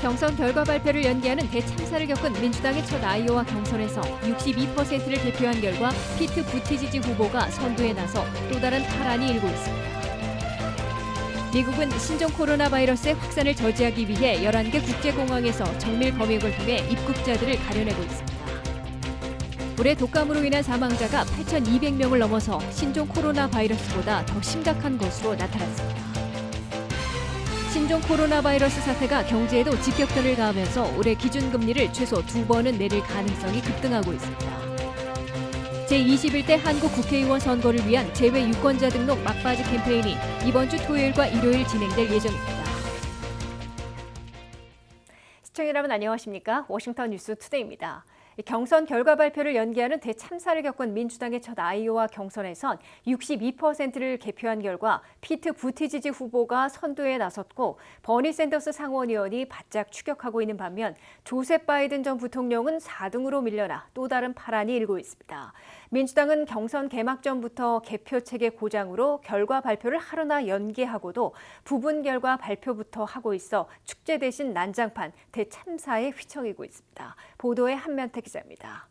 경선 결과 발표를 연기하는 대참사를 겪은 민주당의 첫 아이오와 경선에서 62%를 개표한 결과 피트 부티지지 후보가 선두에 나서 또 다른 파란이 일고 있습니다. 미국은 신종 코로나 바이러스의 확산을 저지하기 위해 11개 국제공항에서 정밀 검역을 통해 입국자들을 가려내고 있습니다. 올해 독감으로 인한 사망자가 8,200명을 넘어서 신종 코로나 바이러스보다 더 심각한 것으로 나타났습니다. 신종 코로나 바이러스 사태가 경제에도 직격탄을 가하면서 올해 기준금리를 최소 2번은 내릴 가능성이 급등하고 있습니다. 제21대 한국 국회의원 선거를 위한 재외 유권자 등록 막바지 캠페인이 이번 주 토요일과 일요일 진행될 예정입니다. 시청자 여러분 안녕하십니까? 워싱턴 뉴스 투데이입니다. 경선 결과 발표를 연기하는 대참사를 겪은 민주당의 첫 아이오와 경선에선 62%를 개표한 결과 피트 부티지지 후보가 선두에 나섰고 버니 샌더스 상원의원이 바짝 추격하고 있는 반면 조셉 바이든 전 부통령은 4등으로 밀려나 또 다른 파란이 일고 있습니다. 민주당은 경선 개막 전부터 개표 체계 고장으로 결과 발표를 하루나 연기하고도 부분 결과 발표부터 하고 있어 축제 대신 난장판 대참사에 휘청이고 있습니다. 보도에 한면택 기자입니다.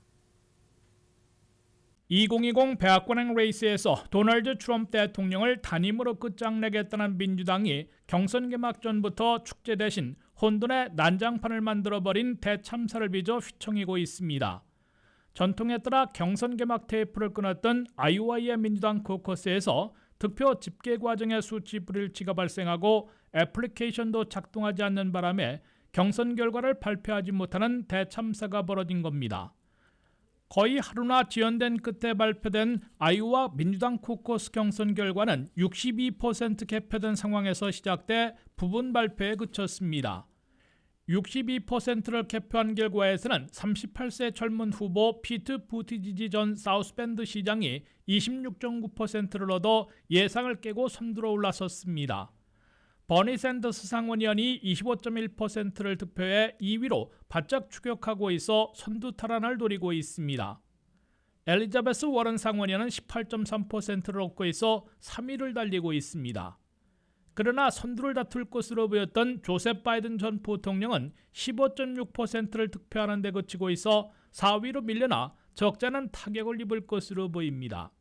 2020 백악관행 레이스에서 도널드 트럼프 대통령을 단임으로 끝장내겠다는 민주당이 경선 개막 전부터 축제 대신 혼돈의 난장판을 만들어버린 대참사를 빚어 휘청이고 있습니다. 전통에 따라 경선 개막 테이프를 끊었던 아이오와의 민주당 코커스에서 득표 집계 과정에 수치 불일치가 발생하고 애플리케이션도 작동하지 않는 바람에 경선 결과를 발표하지 못하는 대참사가 벌어진 겁니다. 거의 하루나 지연된 끝에 발표된 아이오와 민주당 코커스 경선 결과는 62% 개표된 상황에서 시작돼 부분 발표에 그쳤습니다. 62%를 개표한 결과에서는 38세 젊은 후보 피트 부티지지 전 사우스밴드 시장이 26.9%를 얻어 예상을 깨고 선두로 올라섰습니다. 버니 샌더스 상원의원이 25.1%를 득표해 2위로 바짝 추격하고 있어 선두 탈환을 노리고 있습니다. 엘리자베스 워런 상원의원은 18.3%를 얻고 있어 3위를 달리고 있습니다. 그러나 선두를 다툴 것으로 보였던 조셉 바이든 전 부통령은 15.6%를 득표하는 데 그치고 있어 4위로 밀려나 적잖은 타격을 입을 것으로 보입니다.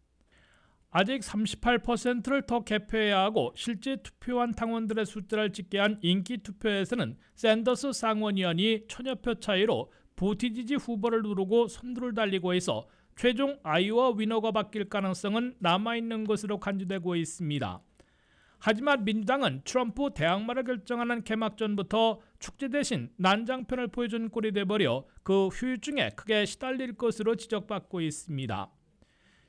아직 38%를 더 개표해야 하고 실제 투표한 당원들의 숫자를 집계한 인기 투표에서는 샌더스 상원의원이 천여 표 차이로 부티지지 후보를 누르고 선두를 달리고 있어 최종 아이오와 위너가 바뀔 가능성은 남아있는 것으로 간주되고 있습니다. 하지만 민주당은 트럼프 대항마를 결정하는 개막전부터 축제 대신 난장판을 보여준 꼴이 돼버려 그 후유증에 크게 시달릴 것으로 지적받고 있습니다.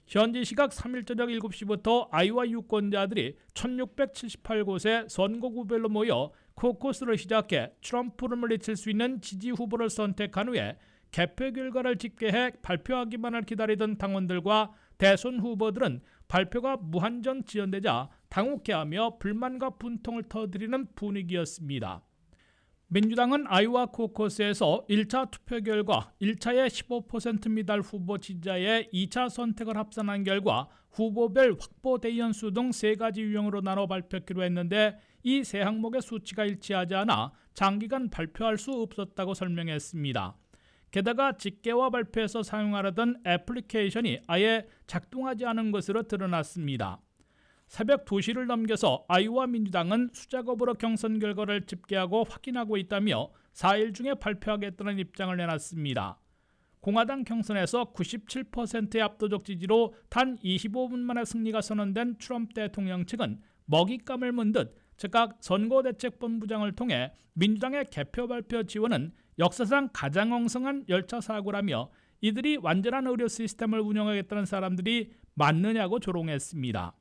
현지 시각 3일 저녁 7시부터 아이오와 유권자들이 1678곳의 선거구별로 모여 코커스를 시작해 트럼프를 물리칠 수 있는 지지 후보를 선택한 후에 개표 결과를 집계해 발표하기만을 기다리던 당원들과 대선 후보들은 발표가 무한정 지연되자 당혹해하며 불만과 분통을 터뜨리는 분위기였습니다. 민주당은 아이오와 코커스에서 1차 투표 결과 1차의 15% 미달 후보 지지자의 2차 선택을 합산한 결과 후보별 확보 대연수 등 3가지 유형으로 나눠 발표하기로 했는데 이 세 항목의 수치가 일치하지 않아 장기간 발표할 수 없었다고 설명했습니다. 게다가 집계와 발표에서 사용하려던 애플리케이션이 아예 작동하지 않은 것으로 드러났습니다. 새벽 2시를 넘겨서 아이오와 민주당은 수작업으로 경선 결과를 집계하고 확인하고 있다며 4일 중에 발표하겠다는 입장을 내놨습니다. 공화당 경선에서 97%의 압도적 지지로 단 25분 만에 승리가 선언된 트럼프 대통령 측은 먹잇감을 문 듯 즉각 선거대책본부장을 통해 민주당의 개표 발표 지원은 역사상 가장 엉성한 열차 사고라며 이들이 완전한 의료 시스템을 운영하겠다는 사람들이 맞느냐고 조롱했습니다.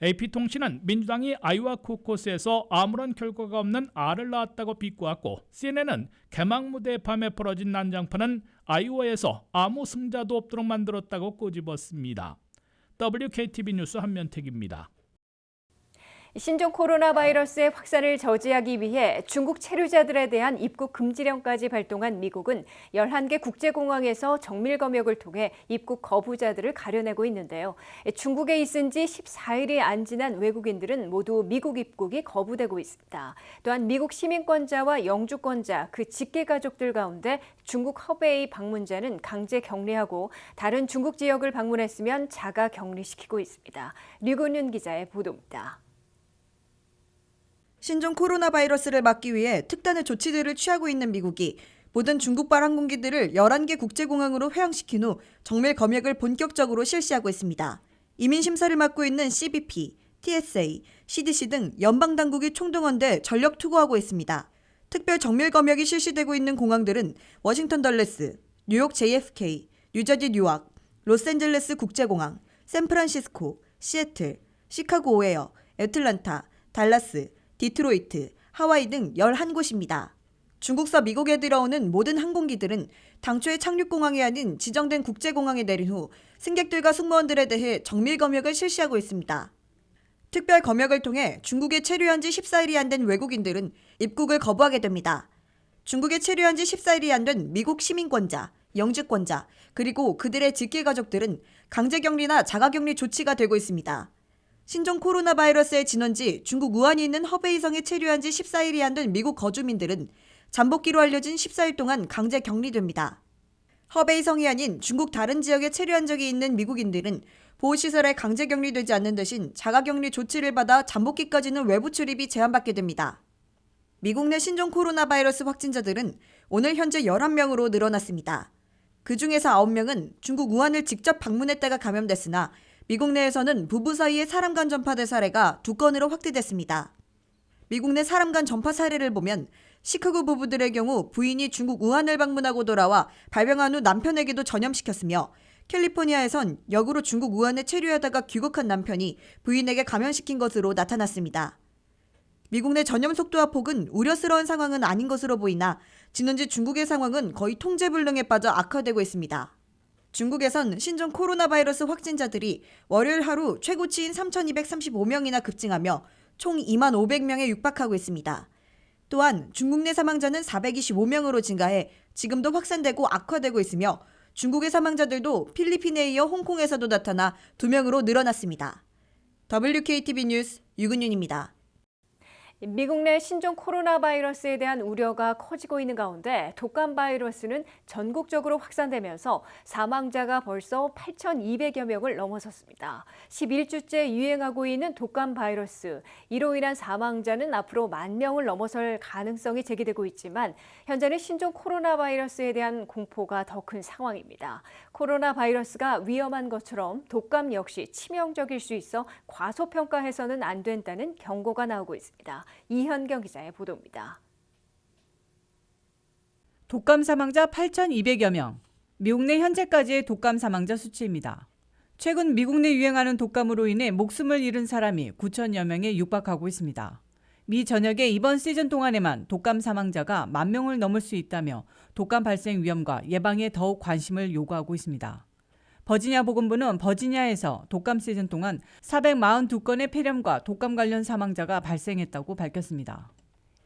AP통신은 민주당이 아이오와 코커스에서 아무런 결과가 없는 R을 낳았다고 비꼬았고 CNN은 개막 무대의 밤에 벌어진 난장판은 아이오와에서 아무 승자도 없도록 만들었다고 꼬집었습니다. WKTV 뉴스 한면택입니다. 신종 코로나 바이러스의 확산을 저지하기 위해 중국 체류자들에 대한 입국 금지령까지 발동한 미국은 11개 국제공항에서 정밀 검역을 통해 입국 거부자들을 가려내고 있는데요. 중국에 있은 지 14일이 안 지난 외국인들은 모두 미국 입국이 거부되고 있습니다. 또한 미국 시민권자와 영주권자, 그 직계 가족들 가운데 중국 허베이 방문자는 강제 격리하고 다른 중국 지역을 방문했으면 자가 격리시키고 있습니다. 류근윤 기자의 보도입니다. 신종 코로나 바이러스를 막기 위해 특단의 조치들을 취하고 있는 미국이 모든 중국발 항공기들을 11개 국제공항으로 회항시킨 후 정밀 검역을 본격적으로 실시하고 있습니다. 이민 심사를 맡고 있는 CBP, TSA, CDC 등 연방당국이 총동원돼 전력 투구하고 있습니다. 특별 정밀 검역이 실시되고 있는 공항들은 워싱턴 덜레스, 뉴욕 JFK, 뉴저지 뉴악, 로스앤젤레스 국제공항, 샌프란시스코, 시애틀, 시카고 오헤어, 애틀란타, 달라스, 디트로이트, 하와이 등 11곳입니다. 중국서 미국에 들어오는 모든 항공기들은 당초의 착륙공항이 아닌 지정된 국제공항에 내린 후 승객들과 승무원들에 대해 정밀 검역을 실시하고 있습니다. 특별 검역을 통해 중국에 체류한 지 14일이 안 된 외국인들은 입국을 거부하게 됩니다. 중국에 체류한 지 14일이 안 된 미국 시민권자, 영주권자, 그리고 그들의 직계 가족들은 강제격리나 자가격리 조치가 되고 있습니다. 신종 코로나 바이러스의 진원지 중국 우한이 있는 허베이성에 체류한 지 14일이 안 된 미국 거주민들은 잠복기로 알려진 14일 동안 강제 격리됩니다. 허베이성이 아닌 중국 다른 지역에 체류한 적이 있는 미국인들은 보호시설에 강제 격리되지 않는 대신 자가격리 조치를 받아 잠복기까지는 외부 출입이 제한받게 됩니다. 미국 내 신종 코로나 바이러스 확진자들은 오늘 현재 11명으로 늘어났습니다. 그 중에서 9명은 중국 우한을 직접 방문했다가 감염됐으나 미국 내에서는 부부 사이에 사람 간 전파된 사례가 2건으로 확대됐습니다. 미국 내 사람 간 전파 사례를 보면 시카고 부부들의 경우 부인이 중국 우한을 방문하고 돌아와 발병한 후 남편에게도 전염시켰으며 캘리포니아에선 역으로 중국 우한에 체류하다가 귀국한 남편이 부인에게 감염시킨 것으로 나타났습니다. 미국 내 전염 속도와 폭은 우려스러운 상황은 아닌 것으로 보이나 지난주 중국의 상황은 거의 통제불능에 빠져 악화되고 있습니다. 중국에선 신종 코로나 바이러스 확진자들이 월요일 하루 최고치인 3,235명이나 급증하며 총 2만 500명에 육박하고 있습니다. 또한 중국 내 사망자는 425명으로 증가해 지금도 확산되고 악화되고 있으며 중국의 사망자들도 필리핀에 이어 홍콩에서도 나타나 2명으로 늘어났습니다. WKTV 뉴스 유근윤입니다. 미국 내 신종 코로나 바이러스에 대한 우려가 커지고 있는 가운데 독감 바이러스는 전국적으로 확산되면서 사망자가 벌써 8,200여 명을 넘어섰습니다. 11주째 유행하고 있는 독감 바이러스, 이로 인한 사망자는 앞으로 10,000명을 넘어설 가능성이 제기되고 있지만 현재는 신종 코로나 바이러스에 대한 공포가 더 큰 상황입니다. 코로나 바이러스가 위험한 것처럼 독감 역시 치명적일 수 있어 과소평가해서는 안 된다는 경고가 나오고 있습니다. 이현경 기자의 보도입니다. 독감 사망자 8,200여 명. 미국 내 현재까지의 독감 사망자 수치입니다. 최근 미국 내 유행하는 독감으로 인해 목숨을 잃은 사람이 9,000여 명에 육박하고 있습니다. 미 전역에 이번 시즌 동안에만 독감 사망자가 10,000명을 넘을 수 있다며 독감 발생 위험과 예방에 더욱 관심을 요구하고 있습니다. 버지니아 보건부는 버지니아에서 독감 시즌 동안 442건의 폐렴과 독감 관련 사망자가 발생했다고 밝혔습니다.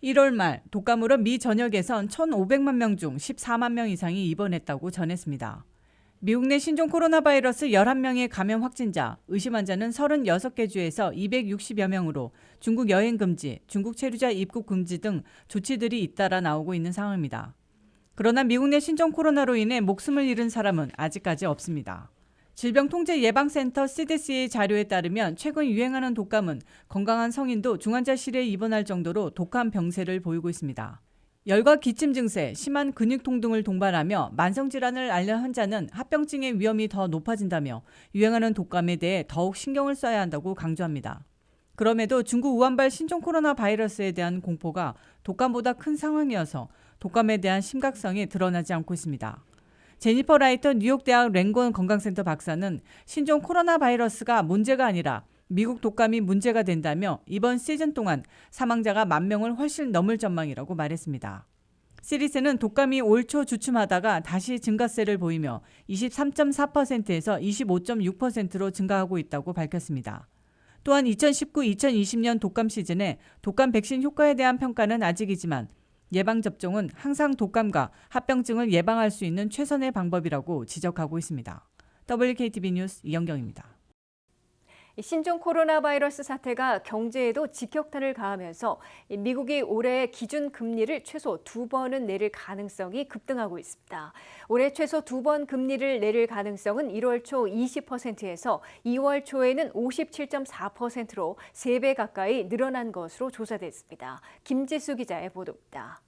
1월 말 독감으로 미 전역에선 1,500만 명 중 14만 명 이상이 입원했다고 전했습니다. 미국 내 신종 코로나 바이러스 11명의 감염 확진자, 의심 환자는 36개 주에서 260여 명으로 중국 여행 금지, 중국 체류자 입국 금지 등 조치들이 잇따라 나오고 있는 상황입니다. 그러나 미국 내 신종 코로나로 인해 목숨을 잃은 사람은 아직까지 없습니다. 질병통제예방센터 CDC의 자료에 따르면 최근 유행하는 독감은 건강한 성인도 중환자실에 입원할 정도로 독한 병세를 보이고 있습니다. 열과 기침 증세, 심한 근육통 등을 동반하며 만성질환을 앓는 환자는 합병증의 위험이 더 높아진다며 유행하는 독감에 대해 더욱 신경을 써야 한다고 강조합니다. 그럼에도 중국 우한발 신종 코로나 바이러스에 대한 공포가 독감보다 큰 상황이어서 독감에 대한 심각성이 드러나지 않고 있습니다. 제니퍼 라이터 뉴욕대학 랭건 건강센터 박사는 신종 코로나 바이러스가 문제가 아니라 미국 독감이 문제가 된다며 이번 시즌 동안 사망자가 10,000명을 훨씬 넘을 전망이라고 말했습니다. CDC는 독감이 올 초 주춤하다가 다시 증가세를 보이며 23.4%에서 25.6%로 증가하고 있다고 밝혔습니다. 또한 2019-2020년 독감 시즌에 독감 백신 효과에 대한 평가는 아직이지만 예방접종은 항상 독감과 합병증을 예방할 수 있는 최선의 방법이라고 지적하고 있습니다. WKTV 뉴스 이영경입니다. 신종 코로나 바이러스 사태가 경제에도 직격탄을 가하면서 미국이 올해 기준 금리를 최소 2번은 내릴 가능성이 급등하고 있습니다. 올해 최소 2번 금리를 내릴 가능성은 1월 초 20%에서 2월 초에는 57.4%로 3배 가까이 늘어난 것으로 조사됐습니다. 김지수 기자의 보도입니다.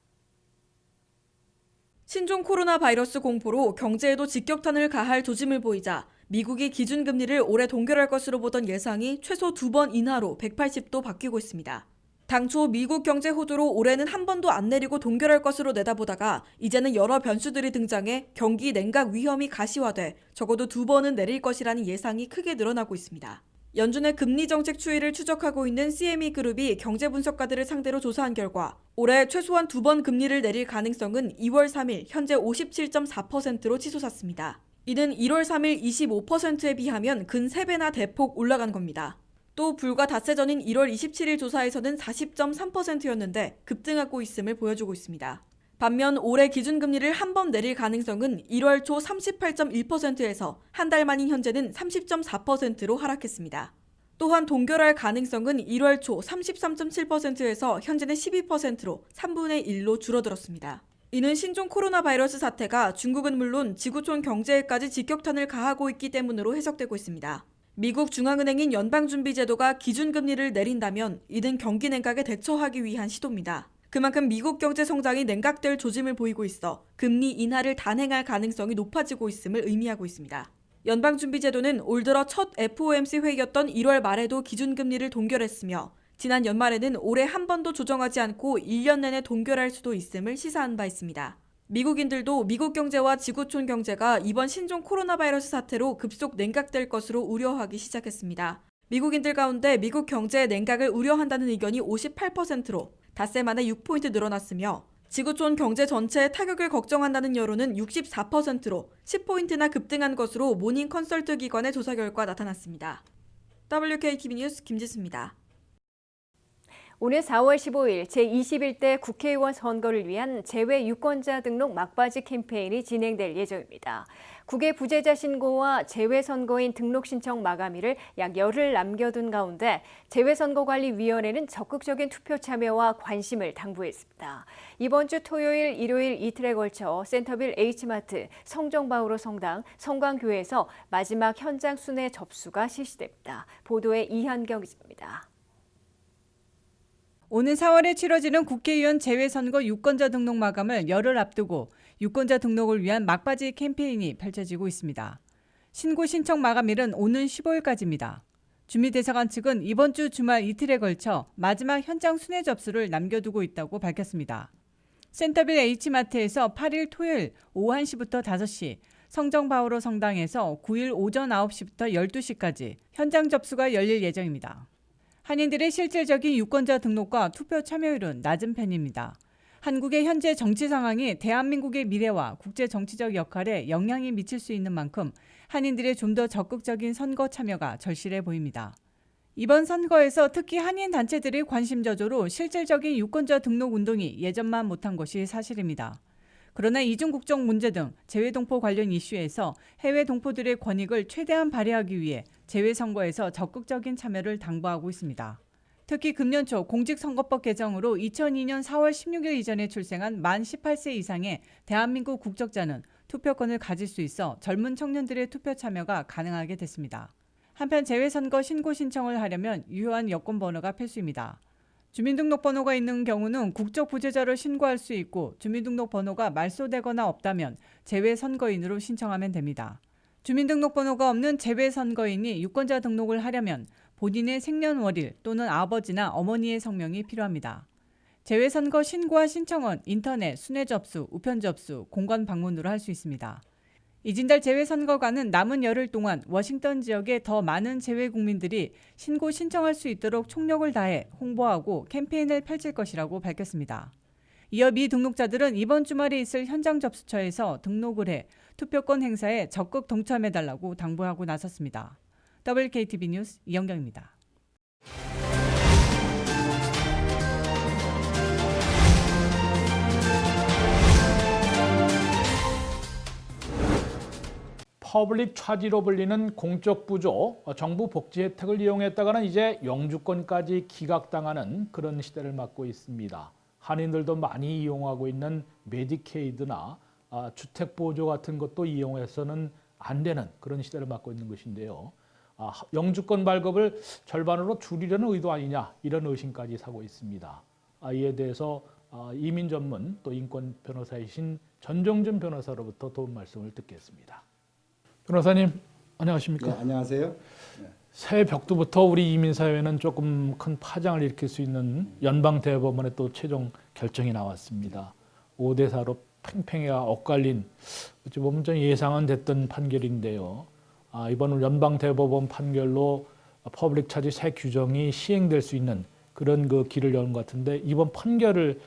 신종 코로나 바이러스 공포로 경제에도 직격탄을 가할 조짐을 보이자 미국이 기준금리를 올해 동결할 것으로 보던 예상이 최소 2번 인하로 180도 바뀌고 있습니다. 당초 미국 경제 호조로 올해는 한 번도 안 내리고 동결할 것으로 내다보다가 이제는 여러 변수들이 등장해 경기 냉각 위험이 가시화돼 적어도 2번은 내릴 것이라는 예상이 크게 늘어나고 있습니다. 연준의 금리 정책 추이를 추적하고 있는 CME 그룹이 경제 분석가들을 상대로 조사한 결과 올해 최소한 2번 금리를 내릴 가능성은 2월 3일 현재 57.4%로 치솟았습니다. 이는 1월 3일 25%에 비하면 근 3배나 대폭 올라간 겁니다. 또 불과 닷새 전인 1월 27일 조사에서는 40.3%였는데 급등하고 있음을 보여주고 있습니다. 반면 올해 기준금리를 한 번 내릴 가능성은 1월 초 38.1%에서 한 달 만인 현재는 30.4%로 하락했습니다. 또한 동결할 가능성은 1월 초 33.7%에서 현재는 12%로 3분의 1로 줄어들었습니다. 이는 신종 코로나 바이러스 사태가 중국은 물론 지구촌 경제에까지 직격탄을 가하고 있기 때문으로 해석되고 있습니다. 미국 중앙은행인 연방준비제도가 기준금리를 내린다면 이는 경기 냉각에 대처하기 위한 시도입니다. 그만큼 미국 경제 성장이 냉각될 조짐을 보이고 있어 금리 인하를 단행할 가능성이 높아지고 있음을 의미하고 있습니다. 연방준비제도는 올 들어 첫 FOMC 회의였던 1월 말에도 기준금리를 동결했으며 지난 연말에는 올해 한 번도 조정하지 않고 1년 내내 동결할 수도 있음을 시사한 바 있습니다. 미국인들도 미국 경제와 지구촌 경제가 이번 신종 코로나 바이러스 사태로 급속 냉각될 것으로 우려하기 시작했습니다. 미국인들 가운데 미국 경제의 냉각을 우려한다는 의견이 58%로 닷새 만에 6포인트 늘어났으며 지구촌 경제 전체의 타격을 걱정한다는 여론은 64%로 10포인트나 급등한 것으로 모닝 컨설트 기관의 조사 결과 나타났습니다. WKTV 뉴스 김지수입니다. 오늘 4월 15일 제21대 국회의원 선거를 위한 재외 유권자 등록 막바지 캠페인이 진행될 예정입니다. 국외 부재자 신고와 재외선거인 등록 신청 마감일을 약 열흘 남겨둔 가운데 재외선거관리위원회는 적극적인 투표 참여와 관심을 당부했습니다. 이번 주 토요일, 일요일 이틀에 걸쳐 센터빌 H마트, 성정바우로 성당, 성광교회에서 마지막 현장 순회 접수가 실시됩니다. 보도에 이현경 기자입니다. 오는 4월에 치러지는 국회의원 재외선거 유권자 등록 마감을 열흘 앞두고 유권자 등록을 위한 막바지 캠페인이 펼쳐지고 있습니다. 신고 신청 마감일은 오는 15일까지입니다. 주민대사관 측은 이번 주 주말 이틀에 걸쳐 마지막 현장 순회 접수를 남겨두고 있다고 밝혔습니다. 센터빌 H마트에서 8일 토요일 오후 1시부터 5시, 성정바오로 성당에서 9일 오전 9시부터 12시까지 현장 접수가 열릴 예정입니다. 한인들의 실질적인 유권자 등록과 투표 참여율은 낮은 편입니다. 한국의 현재 정치 상황이 대한민국의 미래와 국제 정치적 역할에 영향이 미칠 수 있는 만큼 한인들의 좀 더 적극적인 선거 참여가 절실해 보입니다. 이번 선거에서 특히 한인 단체들의 관심 저조로 실질적인 유권자 등록 운동이 예전만 못한 것이 사실입니다. 그러나 이중 국적 문제 등 재외동포 관련 이슈에서 해외 동포들의 권익을 최대한 발휘하기 위해 재외선거에서 적극적인 참여를 당부하고 있습니다. 특히 금년 초 공직선거법 개정으로 2002년 4월 16일 이전에 출생한 만 18세 이상의 대한민국 국적자는 투표권을 가질 수 있어 젊은 청년들의 투표 참여가 가능하게 됐습니다. 한편 재외선거 신고 신청을 하려면 유효한 여권번호가 필수입니다. 주민등록번호가 있는 경우는 국적 부재자로 신고할 수 있고 주민등록번호가 말소되거나 없다면 재외선거인으로 신청하면 됩니다. 주민등록번호가 없는 재외선거인이 유권자 등록을 하려면 본인의 생년월일 또는 아버지나 어머니의 성명이 필요합니다. 재외선거 신고와 신청은 인터넷, 순회 접수, 우편 접수, 공관 방문으로 할 수 있습니다. 이진달 재외선거관은 남은 열흘 동안 워싱턴 지역의 더 많은 재외국민들이 신고 신청할 수 있도록 총력을 다해 홍보하고 캠페인을 펼칠 것이라고 밝혔습니다. 이어 미등록자들은 이번 주말에 있을 현장 접수처에서 등록을 해 투표권 행사에 적극 동참해달라고 당부하고 나섰습니다. WKTV 뉴스 이영경입니다. 퍼블릭 차지로 불리는 공적 부조, 정부 복지 혜택을 이용했다가는 이제 영주권까지 기각당하는 그런 시대를 맞고 있습니다. 한인들도 많이 이용하고 있는 메디케이드나 주택 보조 같은 것도 이용해서는 안 되는 그런 시대를 맞고 있는 것인데요. 영주권 발급을 절반으로 줄이려는 의도 아니냐 이런 의심까지 사고 있습니다. 이에 대해서 이민 전문 또 인권 변호사이신 전종준 변호사로부터 도움 말씀을 듣겠습니다. 변호사님 안녕하십니까? 네, 안녕하세요. 새해 벽두부터 우리 이민 사회는 조금 큰 파장을 일으킬 수 있는 연방 대법원의 또 최종 결정이 나왔습니다. 5대4로 팽팽히가 엇갈린 어찌 보면 좀 예상은 됐던 판결인데요. 이번 연방 대법원 판결로 퍼블릭 차지 새 규정이 시행될 수 있는 그런 그 길을 여는 것 같은데 이번 판결을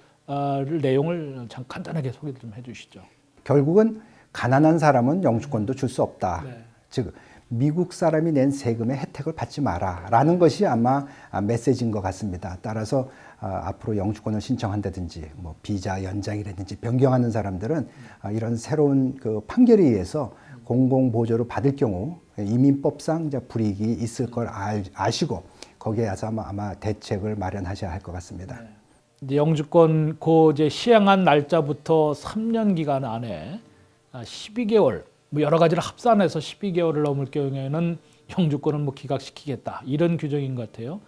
내용을 잠깐 간단하게 소개 좀 해주시죠. 결국은 가난한 사람은 영주권도 줄 수 없다. 네. 즉 미국 사람이 낸 세금의 혜택을 받지 마라라는 것이 아마 메시지인 것 같습니다. 따라서 앞으로 영주권을 신청한다든지 뭐 비자 연장이라든지 변경하는 사람들은 이런 새로운 그 판결에 의해서 공공보조를 받을 경우 이민법상 이제 불이익이 있을 걸 아시고 거기에 서 아마 대책을 마련하셔야 할 것 같습니다. 네. 이제 영주권 이제 시행한 날짜부터 3년 기간 안에 12개월 뭐 여러 가지를 합산해서 12개월을 넘을 경우에는 영주권을 뭐 기각시키겠다 이런 규정인 것 같아요.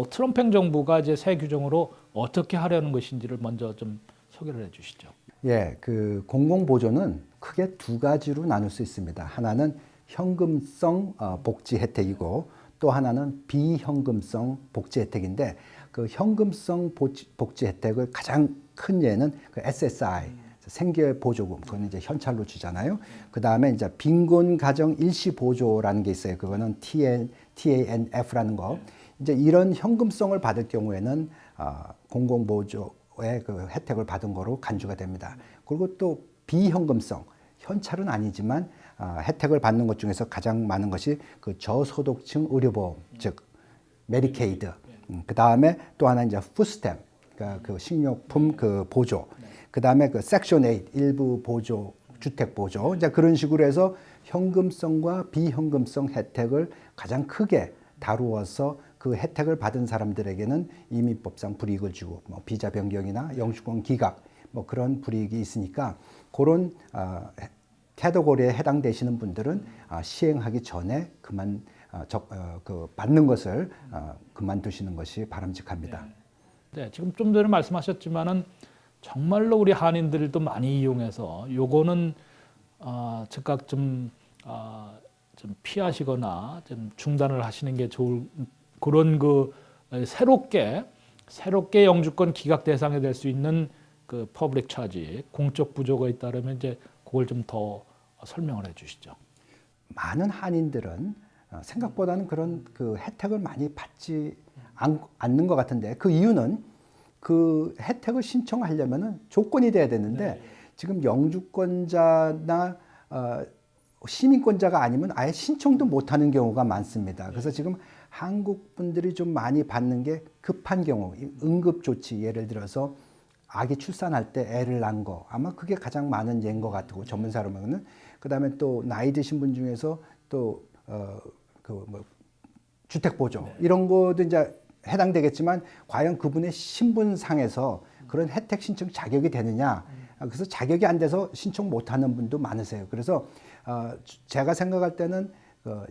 트럼프 행정부가 이제 새 규정으로 어떻게 하려는 것인지를 먼저 좀 소개를 해주시죠. 예, 그 공공보조는 크게 두 가지로 나눌 수 있습니다. 하나는 현금성 복지 혜택이고 또 하나는 비현금성 복지 혜택인데 그 현금성 복지 혜택을 가장 큰 예는 그 SSI 생계 보조금 그거는 이제 현찰로 주잖아요. 그 다음에 이제 빈곤 가정 일시 보조라는 게 있어요. 그거는 TANF라는 거. 이제 이런 현금성을 받을 경우에는 공공보조의 그 혜택을 받은 거로 간주가 됩니다. 그리고 또 비현금성 현찰은 아니지만 혜택을 받는 것 중에서 가장 많은 것이 그 저소득층 의료보험 즉 메디케이드. 그 다음에 또 하나 이제 푸스템 그러니까 그 식료품 그 보조. 그 다음에 그 섹션 8 일부 보조, 주택 보조 이제 그런 식으로 해서 현금성과 비현금성 혜택을 가장 크게 다루어서 그 혜택을 받은 사람들에게는 이민법상 불이익을 주고 뭐 비자 변경이나 영주권 기각 뭐 그런 불이익이 있으니까 그런 캐터고리에 해당되시는 분들은 시행하기 전에 받는 것을 그만두시는 것이 바람직합니다. 네, 지금 좀 전에 말씀하셨지만은 정말로 우리 한인들도 많이 이용해서 요거는 즉각 좀 피하시거나 좀 중단을 하시는 게 좋을 그런 그 새롭게 영주권 기각 대상이 될 수 있는 그 퍼블릭 차지 공적 부조가 있다면 이제 그걸 좀 더 설명을 해주시죠. 많은 한인들은 생각보다는 그런 그 혜택을 많이 받지 않는 것 같은데 그 이유는 그 혜택을 신청하려면은 조건이 돼야 되는데 지금 영주권자나 시민권자가 아니면 아예 신청도 못하는 경우가 많습니다. 그래서 지금 한국 분들이 좀 많이 받는 게 급한 경우, 응급조치 예를 들어서 아기 출산할 때 애를 낳은 거 아마 그게 가장 많은 예인 것 같고 전문사로는 그다음에 또 나이 드신 분 중에서 또 주택 보조 이런 것도 이제 해당되겠지만 과연 그분의 신분상에서 그런 혜택 신청 자격이 되느냐 그래서 자격이 안 돼서 신청 못하는 분도 많으세요. 그래서 제가 생각할 때는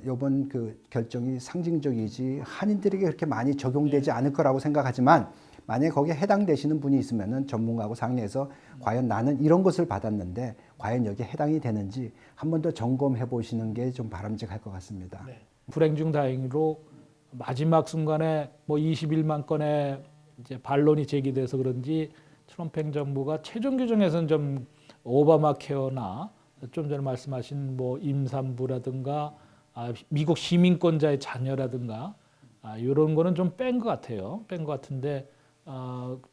이번 그 결정이 상징적이지 한인들에게 그렇게 많이 적용되지 않을 거라고 생각하지만 만약에 거기에 해당되시는 분이 있으면은 전문가하고 상의해서 과연 나는 이런 것을 받았는데 과연 여기에 해당이 되는지 한 번 더 점검해 보시는 게 좀 바람직할 것 같습니다. 네. 불행 중 다행으로 마지막 순간에 뭐 21만 건의 이제 반론이 제기돼서 그런지 트럼프 행정부가 최종 규정에서는 좀 오바마 케어나 좀 전에 말씀하신 뭐 임산부라든가 미국 시민권자의 자녀라든가 이런 거는 좀 뺀 것 같아요. 뺀 것 같은데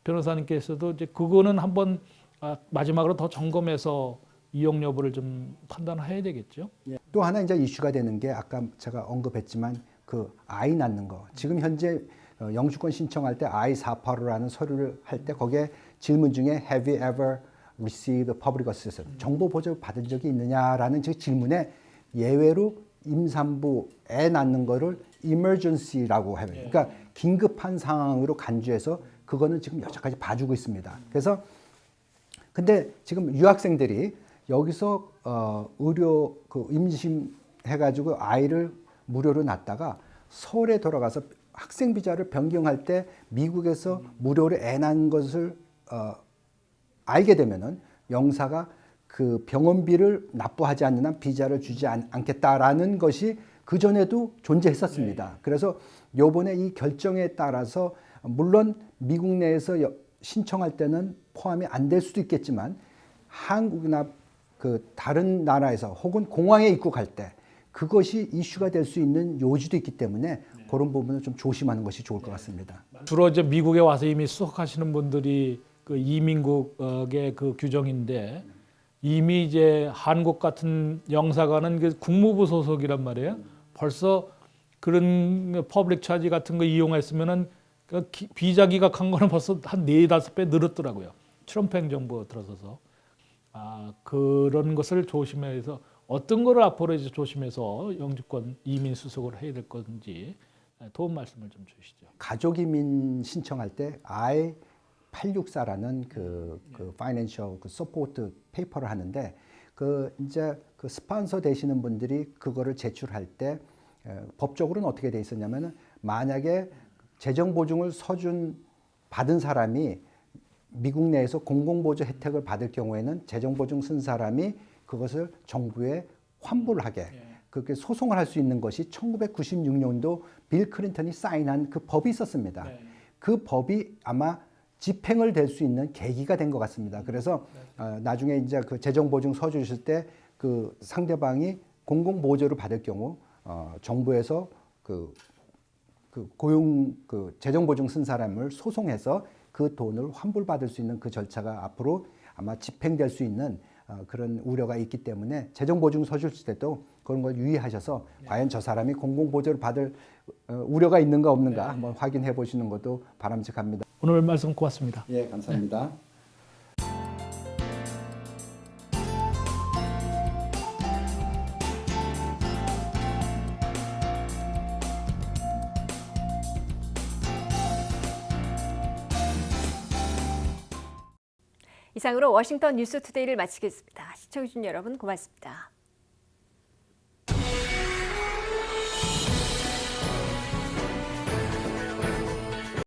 변호사님께서도 이제 그거는 한번 마지막으로 더 점검해서 이용 여부를 좀 판단해야 되겠죠. 또 하나 이제 이슈가 되는 게 아까 제가 언급했지만 그 아이 낳는 거. 지금 현재 영주권 신청할 때 I-485라는 서류를 할 때 거기에 질문 중에 Have you ever received public assistance? 정보 보조 받은 적이 있느냐라는 질문에 예외로 임산부 애 낳는 거를 emergency라고 해요. 그러니까 긴급한 상황으로 간주해서 그거는 지금 여태까지 봐주고 있습니다. 그래서 근데 지금 유학생들이 여기서 의료 그 임신해가지고 아이를 무료로 낳다가 서울에 돌아가서 학생 비자를 변경할 때 미국에서 무료로 애 낳은 것을 알게 되면은 영사가 그 병원비를 납부하지 않는 한 비자를 주지 않겠다라는 것이 그 전에도 존재했었습니다. 그래서 요번에 이 결정에 따라서 물론 미국 내에서 신청할 때는 포함이 안 될 수도 있겠지만 한국이나 그 다른 나라에서 혹은 공항에 입국할 때 그것이 이슈가 될 수 있는 요지도 있기 때문에 그런 부분을 좀 조심하는 것이 좋을 것 같습니다. 주로 이제 미국에 와서 이미 수속하시는 분들이 그 이민국의 그 규정인데 이미 이제 한국 같은 영사관은 그 국무부 소속이란 말이에요. 벌써 그런 퍼블릭 차지 같은 거 이용했으면은 그 비자 기각한 거는 벌써 한 4-5배 늘었더라고요. 트럼프 행정부가 들어서서. 그런 것을 조심해서 어떤 거를 앞으로 이제 조심해서 영주권 이민 수속을 해야 될 건지 도움 말씀을 좀 주시죠. 가족 이민 신청할 때 I-864라는 그 파이낸셜 그 서포트 페이퍼를 하는데 그 이제 그 스폰서 되시는 분들이 그거를 제출할 때 법적으로는 어떻게 돼 있었냐면은 만약에 재정 보증을 받은 사람이 미국 내에서 공공보조 혜택을 받을 경우에는 재정 보증 쓴 사람이 그것을 정부에 환불을 하게 그렇게 소송을 할 수 있는 것이 1996년도 빌 클린턴이 사인한 그 법이 있었습니다. 그 법이 아마 집행을 될 수 있는 계기가 된 것 같습니다. 그래서 나중에 이제 그 재정 보증 서류 주실 때 그 상대방이 공공 보조를 받을 경우 정부에서 그 고용 그 재정 보증 쓴 사람을 소송해서 그 돈을 환불받을 수 있는 그 절차가 앞으로 아마 집행될 수 있는 그런 우려가 있기 때문에 재정 보증 서줄 때도 그런 걸 유의하셔서 과연 저 사람이 공공 보조를 받을 우려가 있는가 없는가 한번 확인해 보시는 것도 바람직합니다. 오늘 말씀 고맙습니다. 예, 감사합니다. 이상으로 워싱턴 뉴스투데이를 마치겠습니다. 시청해주신 여러분 고맙습니다.